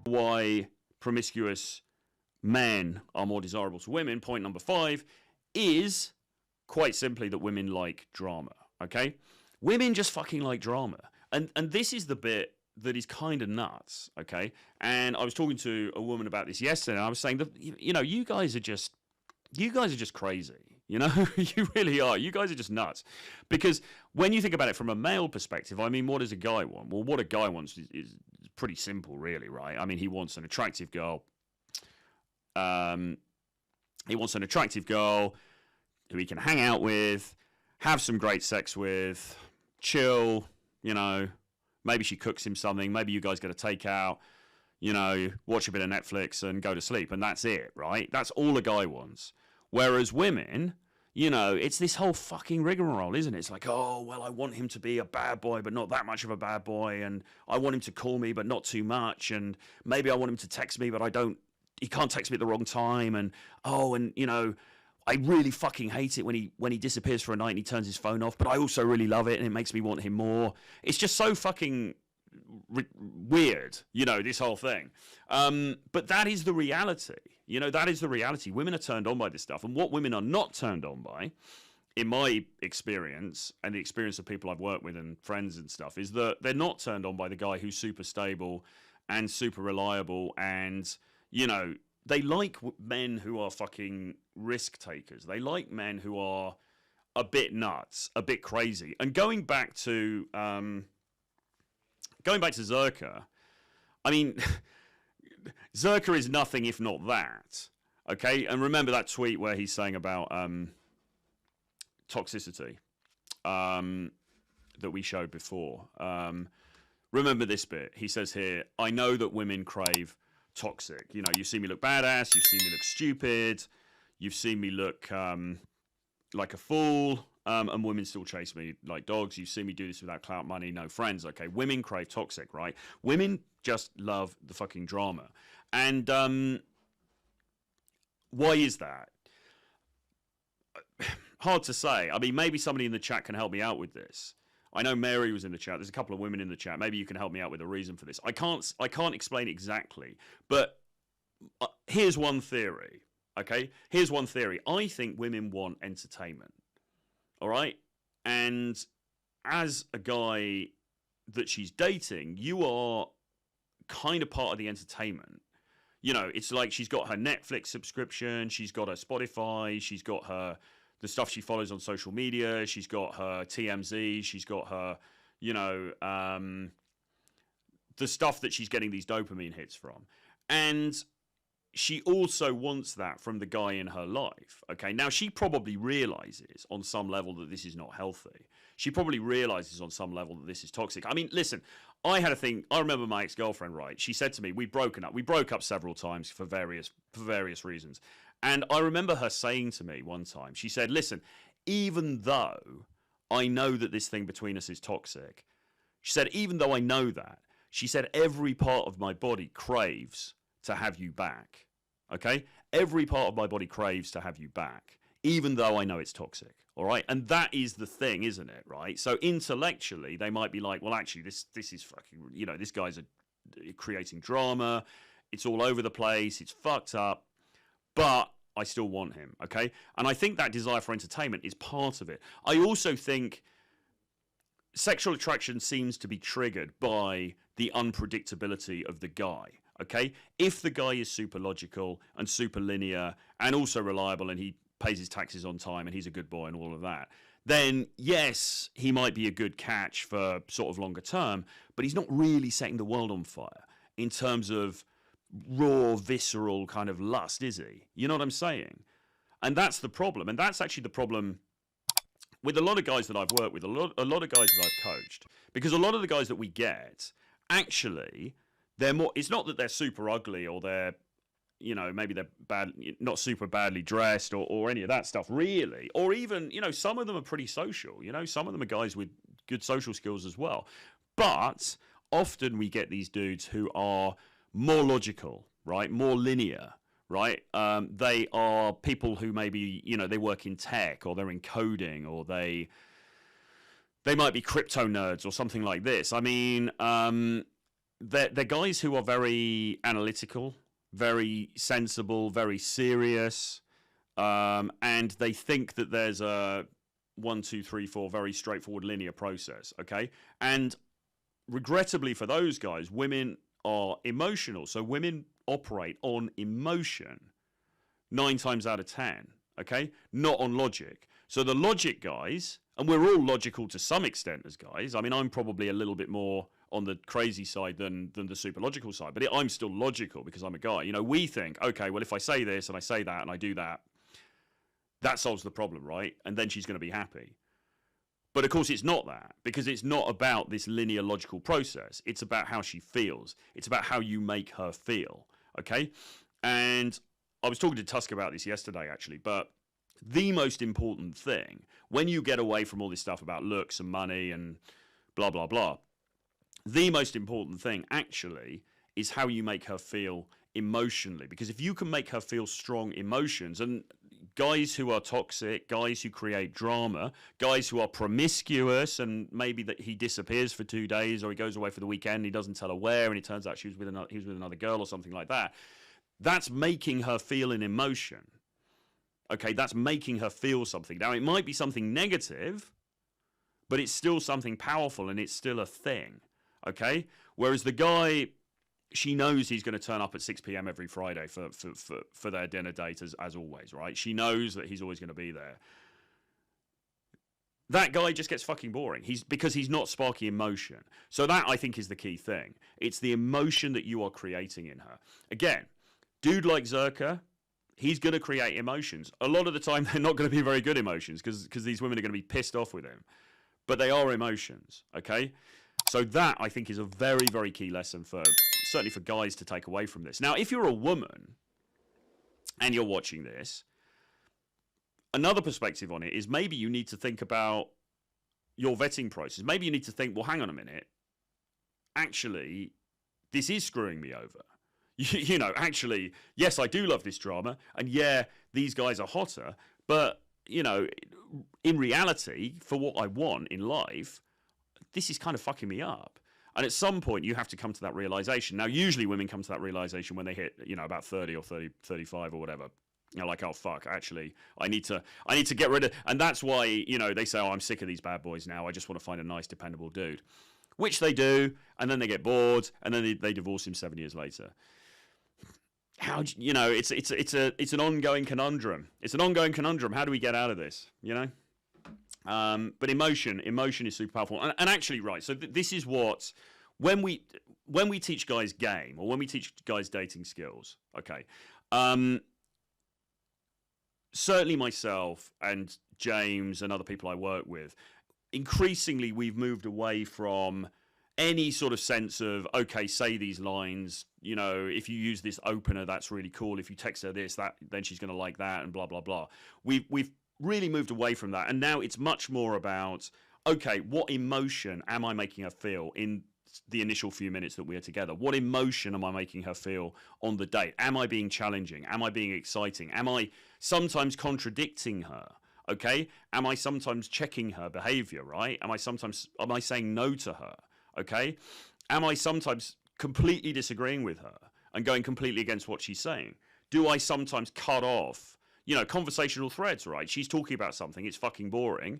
why promiscuous men are more desirable to women, point number 5, is quite simply that women like drama, okay? Women just fucking like drama. And this is the bit that is kind of nuts, okay? And I was talking to a woman about this yesterday, and I was saying that, you know, you guys are just crazy. You know, you really are. You guys are just nuts. Because when you think about it from a male perspective, I mean, what does a guy want? Well, what a guy wants is pretty simple, really, right? I mean, he wants an attractive girl. He wants an attractive girl who he can hang out with, have some great sex with, chill, you know, maybe she cooks him something, maybe you guys get a takeout, you know, watch a bit of Netflix and go to sleep, and that's it, right? That's all a guy wants. Whereas women, you know, it's this whole fucking rigmarole, isn't it? It's like, oh, well, I want him to be a bad boy, but not that much of a bad boy, and I want him to call me, but not too much, and maybe I want him to text me, but he can't text me at the wrong time, and, oh, and, you know, I really fucking hate it when he disappears for a night and he turns his phone off, but I also really love it, and it makes me want him more. It's just so fucking weird, you know, this whole thing. But that is the reality. You know, that is the reality. Women are turned on by this stuff. And what women are not turned on by, in my experience, and the experience of people I've worked with and friends and stuff, is that they're not turned on by the guy who's super stable and super reliable. And, you know, they like men who are fucking risk takers. They like men who are a bit nuts, a bit crazy. And going back to Zerka, I mean, Zerka is nothing if not that, okay? And remember that tweet where he's saying about toxicity that we showed before. Remember this bit. He says here, I know that women crave toxic. You know, you see me look badass, you see me look stupid, you've seen me look like a fool, and women still chase me like dogs. You see me do this without clout, money, no friends. Okay, women crave toxic, right? Women just love the fucking drama. And why is that? Hard to say. I mean, maybe somebody in the chat can help me out with this. I know Mary was in the chat. There's a couple of women in the chat. Maybe you can help me out with a reason for this. I can't explain exactly, but here's one theory. Okay, here's one theory. I think women want entertainment. All right, and as a guy that she's dating, you are kind of part of the entertainment. You know, it's like she's got her Netflix subscription, she's got her Spotify, she's got the stuff she follows on social media, she's got her TMZ, she's got her, you know, the stuff that she's getting these dopamine hits from. And she also wants that from the guy in her life, okay? Now, she probably realizes on some level that this is not healthy. She probably realizes on some level that this is toxic. I mean, listen, I had a thing. I remember my ex-girlfriend, right? She said to me, we'd broken up. We broke up several times for various reasons. And I remember her saying to me one time, she said, listen, even though I know that this thing between us is toxic, she said, even though I know that, she said, every part of my body craves to have you back. Okay? Every part of my body craves to have you back, even though I know it's toxic. All right? And that is the thing, isn't it? Right? So intellectually, they might be like, well, actually, this is fucking, you know, this guy's creating drama. It's all over the place. It's fucked up. But I still want him. Okay? And I think that desire for entertainment is part of it. I also think sexual attraction seems to be triggered by the unpredictability of the guy. Okay, if the guy is super logical and super linear and also reliable and he pays his taxes on time and he's a good boy and all of that, then yes, he might be a good catch for sort of longer term, but he's not really setting the world on fire in terms of raw, visceral kind of lust, is he? You know what I'm saying? And that's the problem. And that's actually the problem with a lot of guys that I've worked with, a lot of guys that I've coached, because a lot of the guys that we get, actually, they're more, it's not that they're super ugly or they're, you know, maybe they're bad, not super badly dressed or any of that stuff, really. Or even, you know, some of them are pretty social, you know, some of them are guys with good social skills as well. But often we get these dudes who are more logical, right? More linear, right? They are people who maybe, you know, they work in tech or they're in coding or they might be crypto nerds or something like this. I mean, they're guys who are very analytical, very sensible, very serious, and they think that there's a 1, 2, 3, 4 very straightforward linear process. Okay, and regrettably for those guys, women are emotional, so women operate on emotion 9 times out of 10. Okay, not on logic. So the logic guys, and we're all logical to some extent as guys. I mean, I'm probably a little bit more on the crazy side than the super logical side, but I'm still logical because I'm a guy. You know, we think, okay, well, if I say this and I say that and I do that, that solves the problem, right? And then she's going to be happy. But of course, it's not that, because it's not about this linear logical process. It's about how she feels. It's about how you make her feel, okay? And I was talking to Tusk about this yesterday, actually, but the most important thing, when you get away from all this stuff about looks and money and blah, blah, blah, the most important thing, actually, is how you make her feel emotionally. Because if you can make her feel strong emotions, and guys who are toxic, guys who create drama, guys who are promiscuous, and maybe that he disappears for 2 days or he goes away for the weekend, he doesn't tell her where, and it turns out he was with another girl or something like that, that's making her feel an emotion. Okay, that's making her feel something. Now, it might be something negative, but it's still something powerful and it's still a thing. Okay? Whereas the guy, she knows he's going to turn up at 6 p.m. every Friday for their dinner date as always, right? She knows that he's always going to be there. That guy just gets fucking boring. Because he's not sparking emotion. So that, I think, is the key thing. It's the emotion that you are creating in her. Again, dude like Zerka, he's going to create emotions. A lot of the time, they're not going to be very good emotions because these women are going to be pissed off with him. But they are emotions, okay? So that, I think, is a very, very key lesson certainly for guys to take away from this. Now, if you're a woman and you're watching this, another perspective on it is maybe you need to think about your vetting process. Maybe you need to think, well, hang on a minute. Actually, this is screwing me over. You know, actually, yes, I do love this drama. And yeah, these guys are hotter. But, you know, in reality, for what I want in life, this is kind of fucking me up. And at some point, you have to come to that realization. Now, usually women come to that realization when they hit, you know, about 30 or 35 or whatever. You know, like, oh, fuck, actually, I need to get rid of... And that's why, you know, they say, oh, I'm sick of these bad boys now. I just want to find a nice, dependable dude. Which they do, and then they get bored, and then they divorce him 7 years later. You know, it's an ongoing conundrum. It's an ongoing conundrum. How do we get out of this, you know? But emotion is super powerful. And actually, right, so this is what, when we teach guys game, or when we teach guys dating skills, okay, certainly myself and James and other people I work with, increasingly we've moved away from any sort of sense of, okay, say these lines, you know, if you use this opener, that's really cool. If you text her this, then she's going to like that, and blah, blah, blah. We've really moved away from that. And now it's much more about, okay, what emotion am I making her feel in the initial few minutes that we're together? What emotion am I making her feel on the date? Am I being challenging? Am I being exciting? Am I sometimes contradicting her? Okay? Am I sometimes checking her behavior, right? Am I saying no to her? Okay? Am I sometimes completely disagreeing with her and going completely against what she's saying? Do I sometimes cut off, you know, conversational threads, right? She's talking about something, it's fucking boring.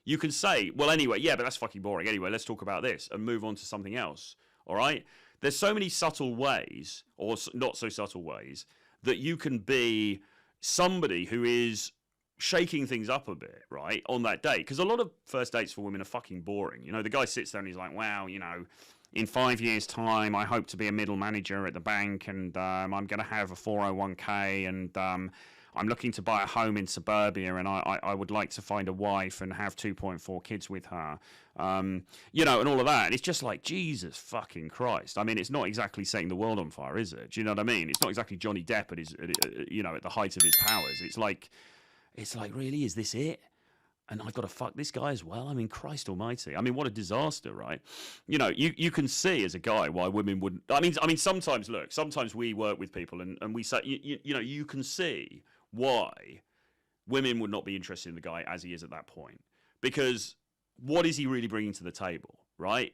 You can say, well, anyway, yeah, but that's fucking boring. Anyway, let's talk about this and move on to something else, all right? There's so many subtle ways, or not so subtle ways, that you can be somebody who is shaking things up a bit, right, on that date. Because a lot of first dates for women are fucking boring. You know, the guy sits there and he's like, wow, you know, in 5 years' time, I hope to be a middle manager at the bank, and I'm going to have a 401k, and I'm looking to buy a home in suburbia, and I would like to find a wife and have 2.4 kids with her, you know, and all of that. And it's just like, Jesus fucking Christ. I mean, it's not exactly setting the world on fire, is it? Do you know what I mean? It's not exactly Johnny Depp you know, at the height of his powers. It's like, really, is this it? And I've got to fuck this guy as well? I mean, Christ almighty. I mean, what a disaster, right? You know, you can see as a guy why women wouldn't... I mean, sometimes, look, sometimes we work with people and we say, you know, you can see why women would not be interested in the guy as he is at that point. Because what is he really bringing to the table, right?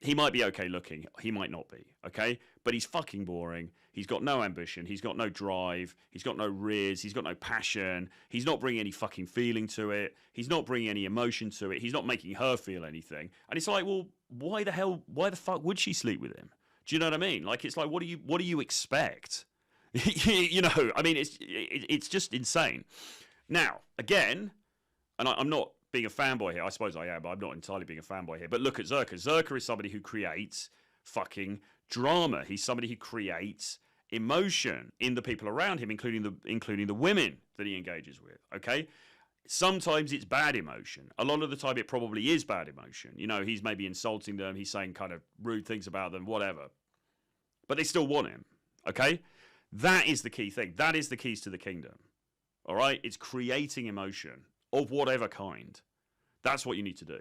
he might be okay looking. He might not be, okay? But he's fucking boring. He's got no ambition. He's got no drive. He's got no riz. He's got no passion. He's not bringing any fucking feeling to it. He's not bringing any emotion to it. He's not making her feel anything. And it's like, well, why the fuck would she sleep with him? Do you know what I mean? Like, it's like, what do you expect? You know, I mean, it's just insane. Now, again, and I'm not being a fanboy here. I suppose I am, but I'm not entirely being a fanboy here. But look at Zerka. Zerka is somebody who creates fucking drama. He's somebody who creates emotion in the people around him, including the women that he engages with. Okay? Sometimes it's bad emotion. A lot of the time it probably is bad emotion. You know, he's maybe insulting them. He's saying kind of rude things about them, whatever. But they still want him. Okay? That is the key thing. That is the keys to the kingdom. All right? It's creating emotion of whatever kind. That's what you need to do.